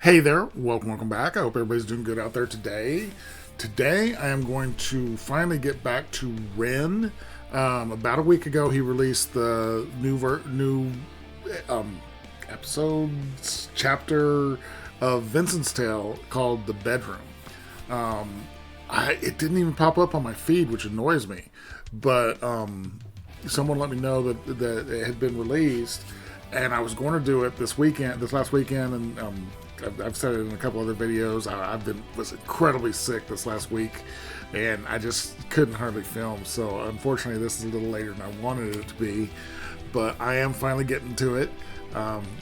Hey there, welcome back. I hope everybody's doing good out there today. Today, I am going to finally get back to Ren. About a week ago, he released the new episodes chapter of Vincent's Tale called "The Bedroom." It didn't even pop up on my feed, which annoys me. But someone let me know that it had been released, and I was going to do it this last weekend, and I've said it in a couple other videos. Was incredibly sick this last week, and I just couldn't hardly film. So unfortunately, this is a little later than I wanted it to be, but I am finally getting to it.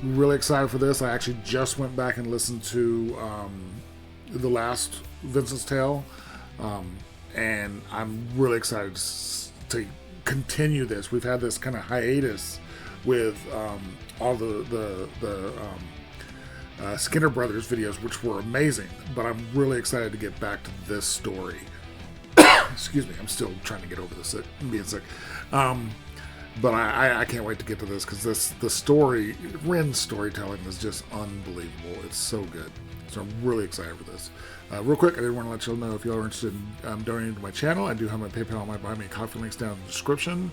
Really excited for this. I actually just went back and listened to the last Vincent's Tale, and I'm really excited to continue this. We've had this kind of hiatus with all the Skinner Brothers videos, which were amazing, but I'm really excited to get back to this story. Excuse me, I'm still trying to get over this being sick. But I can't wait to get to this because the story, Ren's storytelling is just unbelievable. It's so good. So I'm really excited for this. Real quick, I did want to let you know if you are interested in donating to my channel, I do have my PayPal and my Buy Me a Coffee links down in the description.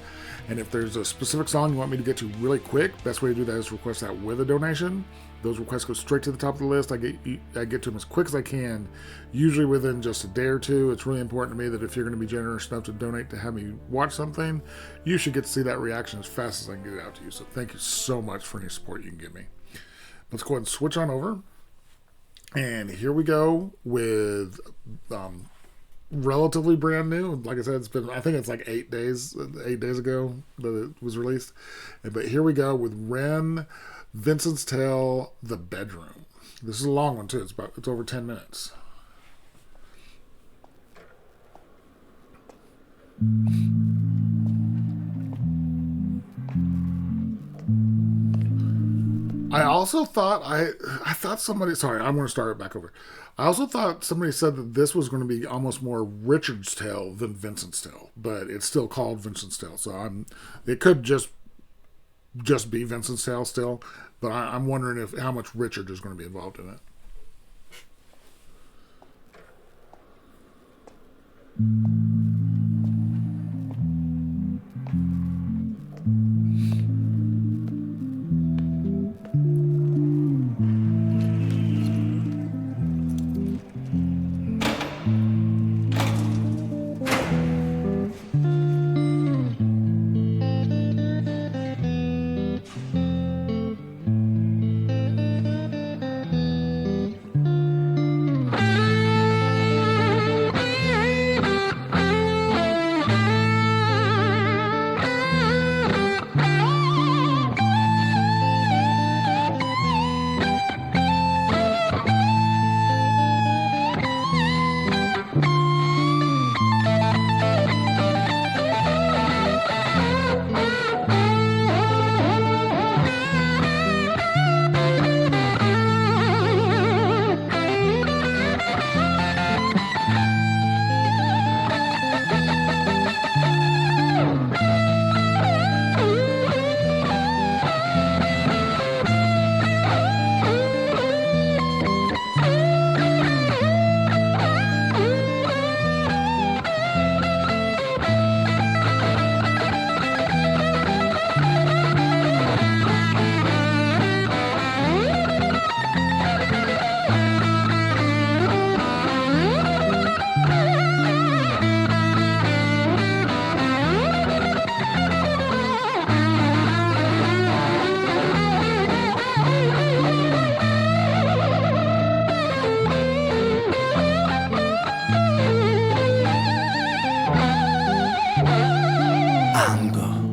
And if there's a specific song you want me to get to really quick, best way to do that is request that with a donation. Those requests go straight to the top of the list. I get to them as quick as I can, usually within just a day or two. It's really important to me that if you're going to be generous enough to donate to have me watch something, you should get to see that reaction as fast as I can get it out to you. So thank you so much for any support you can give me. Let's go ahead and switch on over. And here we go with relatively brand new. Like I said, I think it's like 8 days ago that it was released. But here we go with Ren-Vincent's Tale, The Bedroom. This is a long one too. It's over 10 minutes. I also thought I thought somebody. Sorry, I'm going to start it back over. I also thought somebody said that this was going to be almost more Richard's tale than Vincent's Tale, but it's still called Vincent's Tale. So it could just be Vincent's Tale still, but I'm wondering how much Richard is going to be involved in it.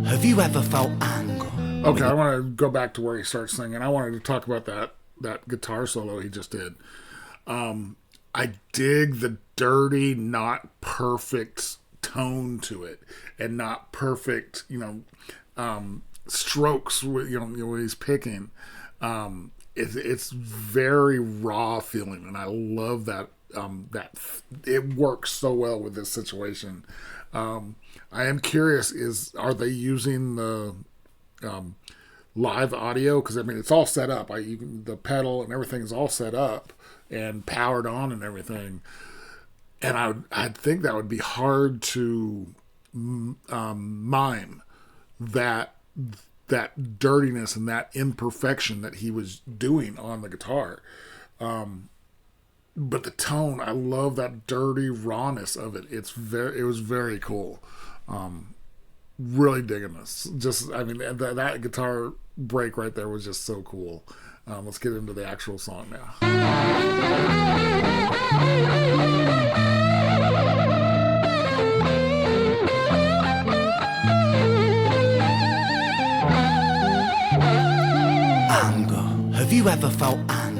Have you ever felt anger? Okay, I want to go back to where he starts singing. I wanted to talk about that guitar solo he just did. I dig the dirty, not perfect tone to it, and not perfect, strokes. When he's picking. It's very raw feeling, and I love that. That it works so well with this situation. I am curious: are they using the live audio, because I mean it's all set up. The pedal and everything is all set up and powered on and everything. And I think that would be hard to mime that dirtiness and that imperfection that he was doing on the guitar. But the tone, I love that dirty rawness of it. It was very cool. Really digging this. Just, I mean, that guitar break right there was just so cool. Let's get into the actual song now. Anger. Have you ever felt anger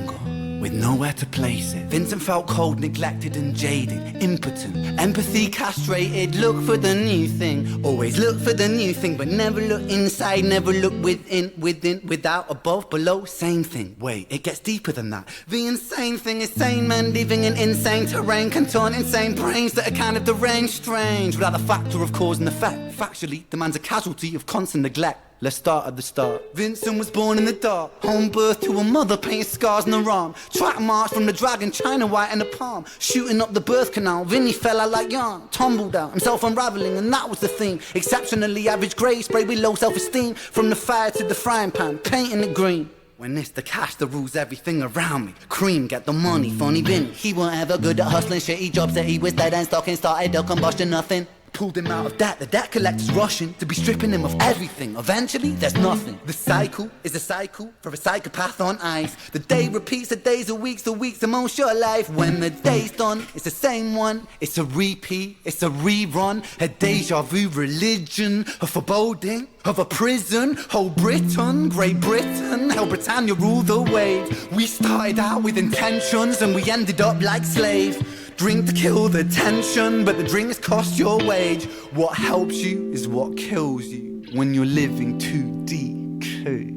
with nowhere to place it? Vincent felt cold, neglected and jaded, impotent, empathy castrated. Look for the new thing, always look for the new thing, but never look inside, never look within, without, above, below, same thing. Wait, it gets deeper than that. The insane thing is sane men living in insane terrain, contort insane brains that are kind of deranged, strange, without the factor of cause and effect. Factually, the man's a casualty of constant neglect. Let's start at the start. Vincent was born in the dark, home birth to a mother, painted scars on her arm. Track march from the dragon, China white in the palm. Shooting up the birth canal, Vinny fell out like yarn. Tumbled out, himself unraveling, and that was the theme. Exceptionally average grade, sprayed with low self-esteem. From the fire to the frying pan, painting it green. When it's the cash that rules everything around me. Cream, get the money, funny Vinny. He weren't ever good at hustling, shitty jobs that he was dead and stocking. Started a combustion, nothing. Pulled him out of debt, the debt collector's rushing to be stripping him of everything. Eventually, there's nothing. The cycle is a cycle for a psychopath on ice. The day repeats, the days are weeks, the weeks are most your life. When the day's done, it's the same one. It's a repeat, it's a rerun. A deja vu religion, a foreboding of a prison. Whole Britain, Great Britain, how Britannia ruled the waves. We started out with intentions and we ended up like slaves. Drink to kill the tension, but the drinks cost your wage. What helps you is what kills you when you're living too DK.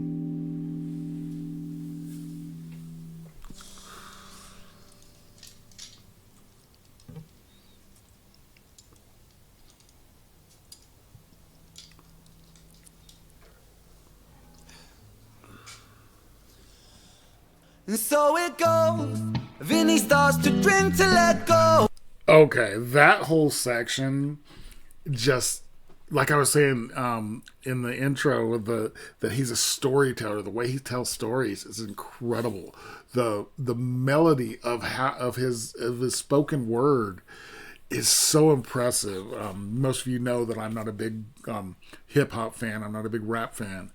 And so it goes. Vinny starts to drink to let go. Okay, that whole section, just like I was saying in the intro, with that he's a storyteller. The way he tells stories is incredible. The melody of his spoken word is so impressive. Most of you know that I'm not a big hip hop fan. I'm not a big rap fan,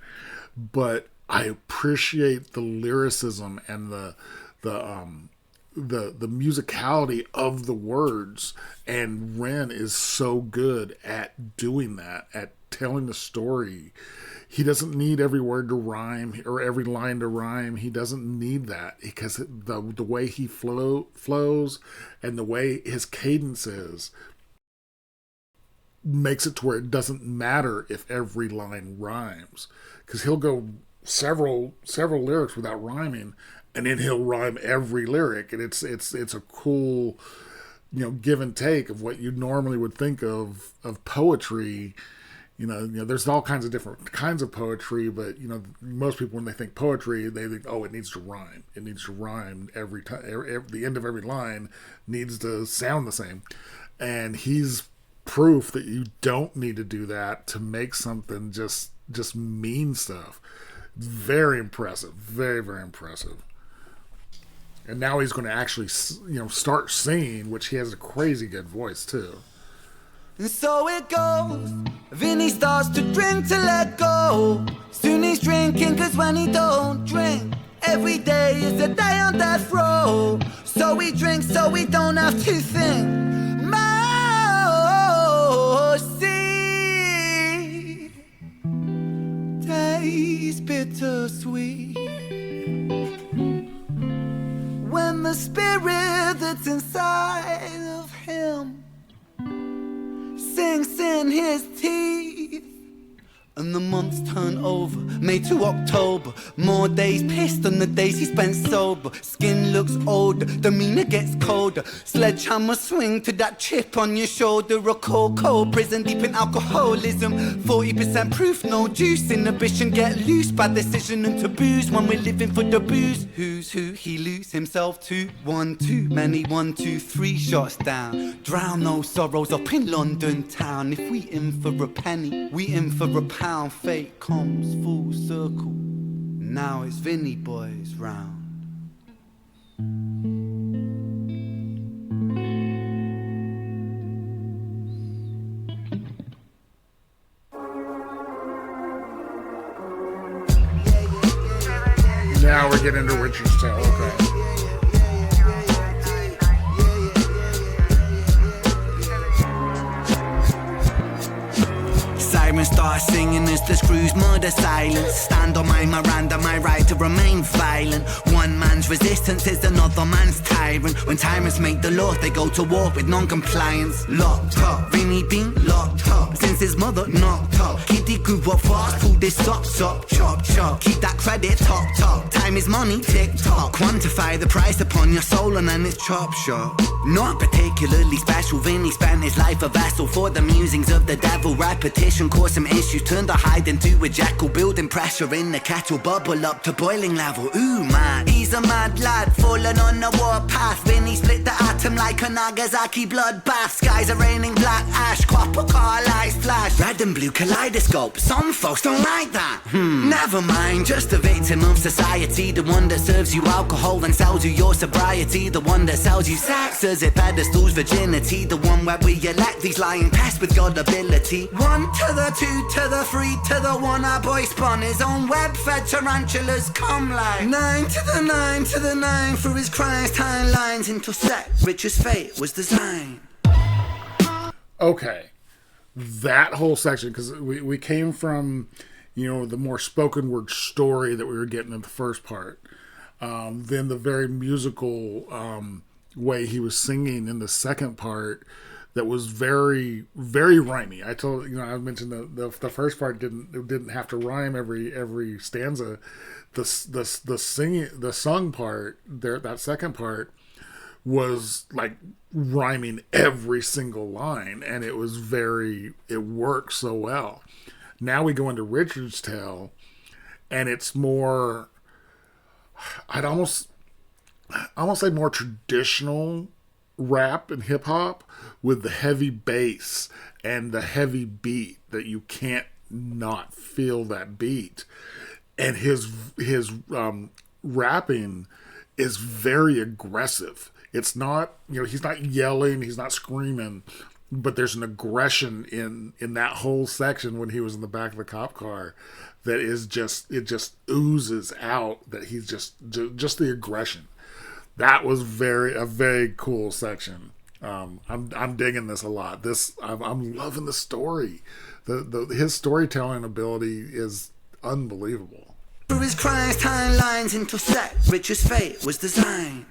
but I appreciate the lyricism and the musicality of the words, and Ren is so good at doing that, at telling the story. He doesn't need every word to rhyme or every line to rhyme. He doesn't need that, because the way he flows and the way his cadence is makes it to where it doesn't matter if every line rhymes, because he'll go several lyrics without rhyming, and then he'll rhyme every lyric, and it's a cool, give and take of what you normally would think of poetry. There's all kinds of different kinds of poetry, but most people, when they think poetry, they think, oh, it needs to rhyme. It needs to rhyme every time. The end of every line needs to sound the same, and he's proof that you don't need to do that to make something just mean stuff. Very impressive, very, very impressive. And now he's going to actually, start singing, which he has a crazy good voice too. And so it goes. Vinny starts to drink to let go. Soon he's drinking, cause when he don't drink, every day is a day on death row. So he drinks so he don't have to think. Mercy tastes bittersweet when the spirit that's inside of him sinks in his teeth And the months turn over, May to October. More days pissed than the days he spent sober. Skin looks older, demeanor gets colder. Sledgehammer swing to that chip on your shoulder. A cold prison deep in alcoholism. 40% proof, no juice. Inhibition get loose by decision and taboos. When we're living for the booze, who's who? He lose himself to 1, too many 1, 2, 3 shots down. Drown those sorrows up in London town. If we in for a penny, we in for a pound. Fate comes full circle. Now it's Vinny boys round. Now we're getting into Richard's Tale. Okay. Sirens start singing as the screws murder silence. Stand on my Miranda, my right to remain violent. One man's resistance is another man's tyrant. When tyrants make the law, they go to war with non-compliance. Locked up, Vinny been locked up since his mother knocked up. Kitty grew up fast, pulled his socks up. Chop, chop, keep that credit top. Time is money, tick-tock. Quantify the price upon your soul and then it's chop shop. Not particularly special, Vinny spent his life a vessel for the musings of the devil. Repetition caused some issues, turned the hide into a jackal. Building pressure in the kettle, bubble up to boiling level. Ooh man, he's a mad lad, falling on the warpath. Vinny split the atom like a Nagasaki bloodbath. Skies are raining black ash, copper car lights flash. Red and blue kaleidoscope, some folks don't like that. Never mind, just a victim of society. The one that serves you alcohol and sells you your sobriety. The one that sells you sex as it pedestals virginity. The one where we elect these lying pests with God ability. 1 to the 2 to the 3 to the 1. Our boy spun his own web-fed tarantulas come like 9 to the 9 to the 9. Through his Christ timelines intersect Richard's fate was designed. Okay, that whole section, because we came from, the more spoken word story that we were getting in the first part. Then the very musical way he was singing in the second part that was very, very rhymey. I mentioned the first part didn't have to rhyme every stanza. The sung part there, that second part was like rhyming every single line, and it worked so well. Now we go into Richard's Tale, and it's more, I'd almost say more traditional rap and hip hop with the heavy bass and the heavy beat that you can't not feel that beat. And his rapping is very aggressive. It's not, he's not yelling, he's not screaming, but there's an aggression in that whole section when he was in the back of the cop car that is just oozes out, that he's just the aggression. That was a very cool section. I'm digging this a lot. I'm loving the story. His storytelling ability is unbelievable. Through his Christ timelines intersect Richard's fate was designed.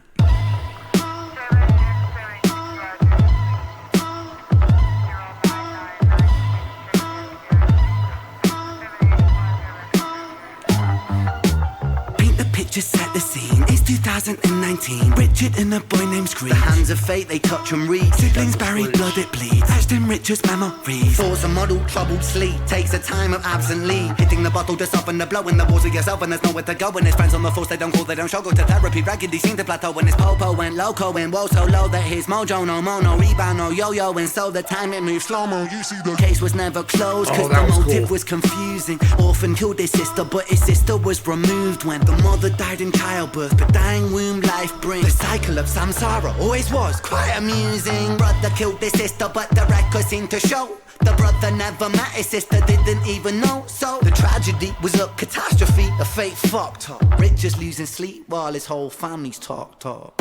Just set the scene, it's 2019. Richard and a boy named Screech. The hands of fate, they touch and reach. Siblings buried, blood it bleeds. Etched in Richard's memories. Falls a model, troubled sleep. Takes a time of absent leave. Hitting the bottle to soften the blow in the walls of yourself, and there's nowhere to go. And his friends on the force, they don't call, they don't show. Go to therapy, regularly seem to plateau. When his popo went loco and woe so low that his mojo no mono, rebound no yo-yo. And so the time it moved slow-mo. You see the case was never closed, cause the motive was confusing. Orphan killed his sister, but his sister was removed when the mother died in childbirth, but dying womb life brings. The cycle of samsara always was quite amusing. Brother killed his sister, but the records seem to show the brother never met his sister, didn't even know. So the tragedy was a catastrophe, a fate fucked up. Rich just losing sleep while his whole family's talked up.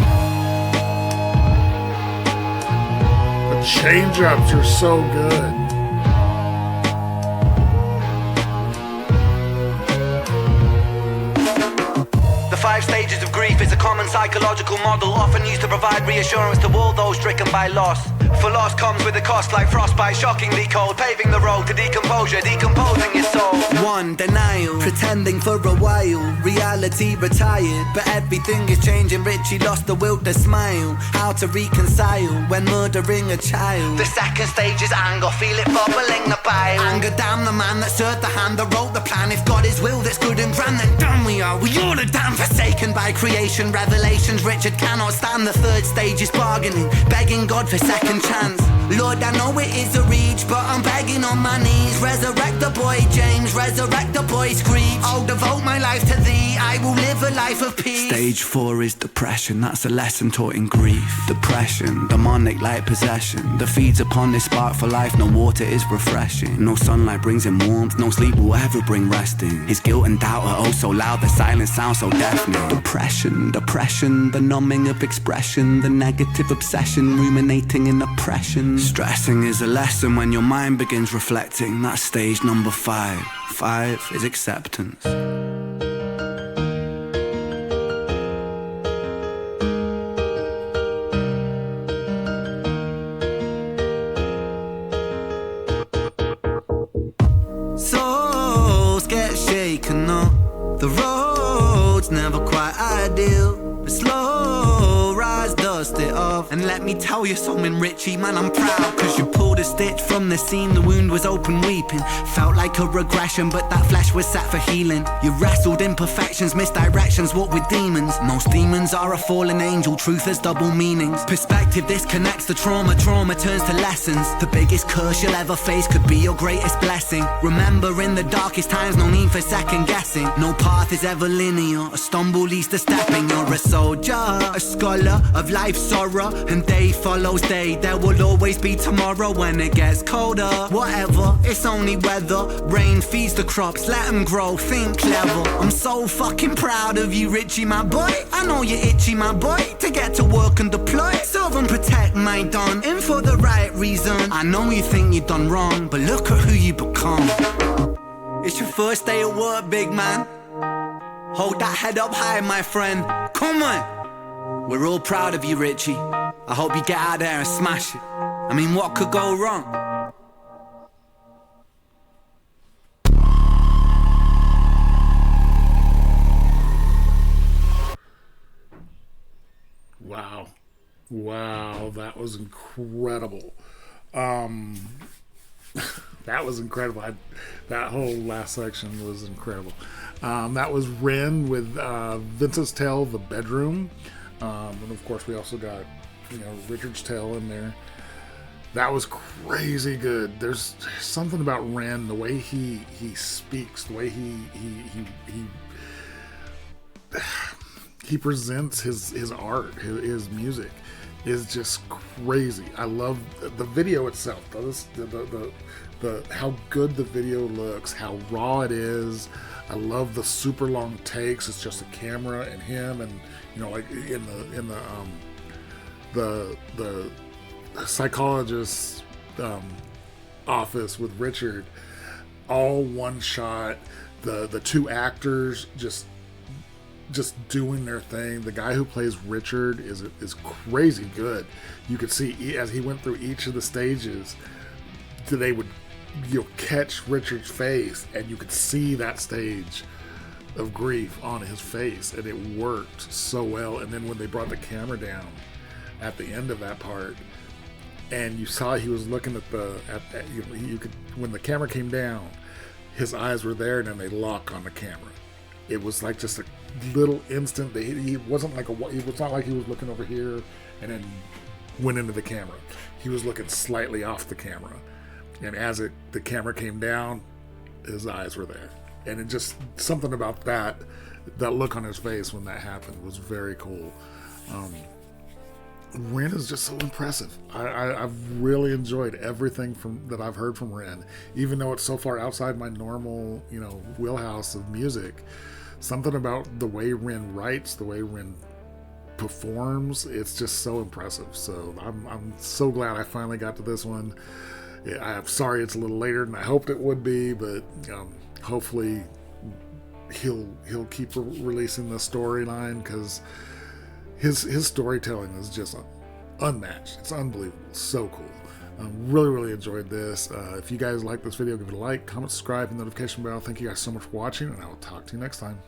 The change-ups are so good. The 5 stages of grief is a common psychological model, often used to provide reassurance to all those stricken by loss. For loss comes with a cost like frostbite, shockingly cold, paving the road to decomposure, decomposing your soul. One, denial, pretending for a while, reality retired, but everything is changing. Richie lost the will to smile, how to reconcile when murdering a child. The second stage is anger, feel it bubbling the bile. Anger, damn the man that served the hand that wrote the plan. If God is will that's good and grand, then damn we are all are damn forsaken by creation. Revelations Richard cannot stand. The third stage is bargaining, begging God for second chance. Lord, I know it is a reach, but I'm begging on my knees. Resurrect the boy James, resurrect the boy Screech. I'll devote my life to thee, I will live a life of peace. Stage 4 is depression, that's a lesson taught in grief. Depression, demonic like possession, that feeds upon this spark for life. No water is refreshing, no sunlight brings him warmth, no sleep will ever bring resting. His guilt and doubt are oh so loud, the silence sounds so deafening. Depression, depression, the numbing of expression, the negative obsession, ruminating in oppression. Stressing is a lesson when your mind begins reflecting. That's stage number 5. 5 is acceptance. Souls get shaken up, the road's never quite ideal, but slow rise, dust it off. And let me tell you something, Richie, man, I'm proud, cause you pulled a stitch from the seam, the wound was open weeping. Felt like a regression, but that flesh was set for healing. You wrestled imperfections, misdirections, what with demons. Most demons are a fallen angel, truth has double meanings. Perspective disconnects the trauma, trauma turns to lessons. The biggest curse you'll ever face could be your greatest blessing. Remember, in the darkest times, no need for second guessing. No path is ever linear, a stumble leads to stepping. You're a soldier, a scholar of life's sorrow, and day follows day. There will always be tomorrow when it gets colder. Whatever, it's only weather. Rain feeds the crops, let them grow, think clever. I'm so fucking proud of you, Richie, my boy. I know you're itchy, my boy, to get to work and deploy. Serve and protect my don, in for the right reason. I know you think you've done wrong, but look at who you become. It's your first day at work, big man. Hold that head up high, my friend. Come on. We're all proud of you, Richie. I hope you get out there and smash it. I mean, what could go wrong? Wow. Wow, that was incredible. That was incredible. That whole last section was incredible. That was Ren with Vincent's Tale, The Bedroom. And of course we also got, Richard's Tale in there. That was crazy good. There's something about Ren, the way he speaks, the way he presents his art, his music is just crazy. I love the video itself. The how good the video looks, how raw it is. I love the super long takes. It's just a camera and him, and like in the psychologist's office with Richard, all one shot. The two actors just doing their thing. The guy who plays Richard is crazy good. You could see as he went through each of the stages, they would catch Richard's face, and you could see that stage of grief on his face, and it worked so well. And then when they brought the camera down at the end of that part, and you saw he was looking at you could, when the camera came down, his eyes were there, and then they lock on the camera. It was like just a little instant. He wasn't like it was not like he was looking over here and then went into the camera. He was looking slightly off the camera, and as the camera came down, his eyes were there. And it just, something about that look on his face when that happened was very cool. Ren is just so impressive. I've really enjoyed everything that I've heard from Ren, even though it's so far outside my normal, wheelhouse of music. Something about the way Ren writes, the way Ren performs, it's just so impressive. So I'm so glad I finally got to this one. I'm sorry it's a little later than I hoped it would be, but hopefully he'll keep releasing the storyline, because his storytelling is just unmatched. It's unbelievable. So cool. Really, really enjoyed this. If you guys like this video, give it a like, comment, subscribe, and notification bell. Thank you guys so much for watching, and I will talk to you next time.